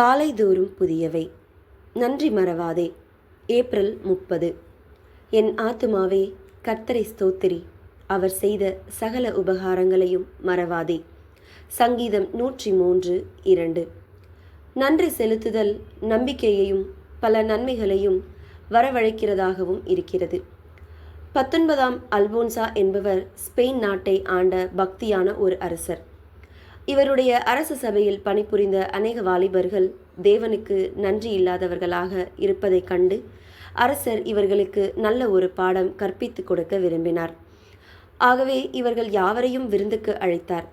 காலைதோறும் புதியவை. நன்றி மறவாதே. ஏப்ரல் 30. என் ஆத்துமாவே கர்த்தரை ஸ்தோத்திரி, அவர் செய்த சகல உபகாரங்களையும் மறவாதே. சங்கீதம் 103:2. நன்றி செலுத்துதல் நம்பிக்கையையும் பல நன்மைகளையும் வரவழைக்கிறதாகவும் இருக்கிறது. 19ஆம் அல்போன்சா என்பவர் ஸ்பெயின் நாட்டை ஆண்ட பக்தியான ஒரு அரசர். இவருடைய அரச சபையில் பணிபுரிந்த அநேக வாலிபர்கள் தேவனுக்கு நன்றி இல்லாதவர்களாக இருப்பதைக் கண்டு அரசர் இவர்களுக்கு நல்ல ஒரு பாடம் கற்பித்து கொடுக்க விரும்பினார். ஆகவே இவர்கள் யாவரையும் விருந்துக்கு அழைத்தார்.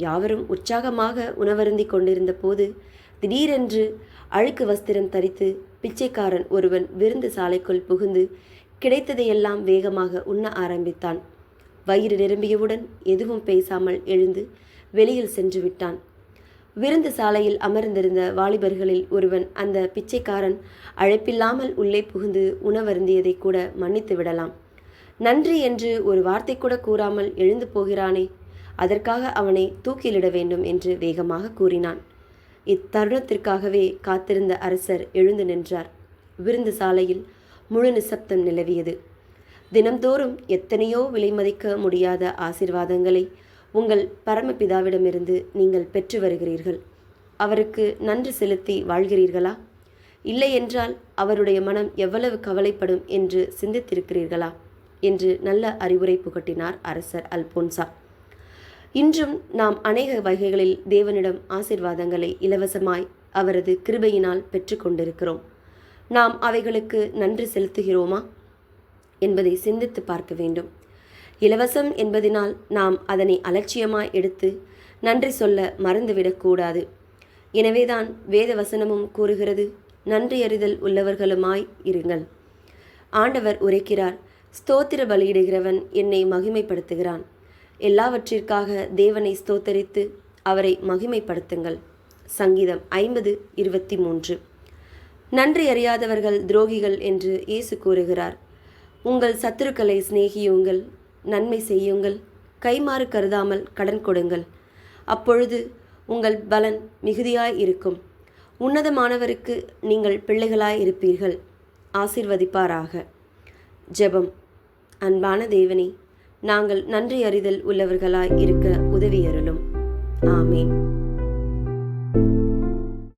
யாவரும் உற்சாகமாக உணவருந்தி கொண்டிருந்த போது திடீரென்று அழுக்கு வஸ்திரம் தரித்து பிச்சைக்காரன் ஒருவன் விருந்து சாலைக்குள் புகுந்து கிடைத்ததையெல்லாம் வேகமாக உண்ண ஆரம்பித்தான். வயிறு நிரம்பியவுடன் எதுவும் பேசாமல் எழுந்து வெளியில் சென்று விட்டான். விருந்து சாலையில் அமர்ந்திருந்த வாலிபர்களில் ஒருவன் அந்த பிச்சைக்காரன் அழைப்பில்லாமல் உள்ளே புகுந்து உணவருந்தியதை கூட மன்னித்து விடலாம், நன்றி என்று ஒரு வார்த்தை கூட கூறாமல் எழுந்து போகிறானே, அதற்காக அவனை தூக்கிலிட வேண்டும் என்று வேகமாக கூறினான். இத்தருணத்திற்காகவே காத்திருந்த அரசர் எழுந்து நின்றார். விருந்து சாலையில் முழு நிசப்தம் நிலவியது. தினம்தோறும் எத்தனையோ விலை மதிக்க முடியாத ஆசீர்வாதங்களை உங்கள் பரமபிதாவிடமிருந்து நீங்கள் பெற்று வருகிறீர்கள். அவருக்கு நன்றி செலுத்தி வாழ்கிறீர்களா? இல்லை என்றால் அவருடைய மனம் எவ்வளவு கவலைப்படும் என்று சிந்தித்திருக்கிறீர்களா என்று நல்ல அறிவுரை புகட்டினார் அரசர் அல்போன்சா. இன்றும் நாம் அநேக வகைகளில் தேவனிடம் ஆசீர்வாதங்களை இலவசமாய் அவரது கிருபையினால் பெற்று கொண்டிருக்கிறோம். நாம் அவைகளுக்கு நன்றி செலுத்துகிறோமா என்பதை சிந்தித்து பார்க்க வேண்டும். இலவசம் என்பதினால் நாம் அதனை அலட்சியமாய் எடுத்து நன்றி சொல்ல மறந்துவிடக்கூடாது. எனவேதான் வேத வசனமும் கூறுகிறது, நன்றியறிதல் உள்ளவர்களுமாய் இருங்கள். ஆண்டவர் உரைக்கிறார், ஸ்தோத்திர பலியிடுகிறவன் என்னை மகிமைப்படுத்துகிறான். எல்லாவற்றிற்காக தேவனை ஸ்தோத்தரித்து அவரை மகிமைப்படுத்துங்கள். சங்கீதம் 50:23. நன்றி அறியாதவர்கள் துரோகிகள் என்று இயேசு கூறுகிறார். உங்கள் சத்துருக்களை சிநேகியுங்கள், நன்மை செய்யுங்கள், கைமாறு கருதாமல் கடன் கொடுங்கள், அப்பொழுது உங்கள் பலன் மிகுதியாய் இருக்கும். உன்னதமானவருக்கு நீங்கள் பிள்ளைகளாய் இருப்பீர்கள். ஆசீர்வதிப்பாராக. ஜெபம். அன்பான தேவனே, நாங்கள் நன்றி அறிதல் உள்ளவர்களாய் இருக்க உதவியருளும். ஆமேன்.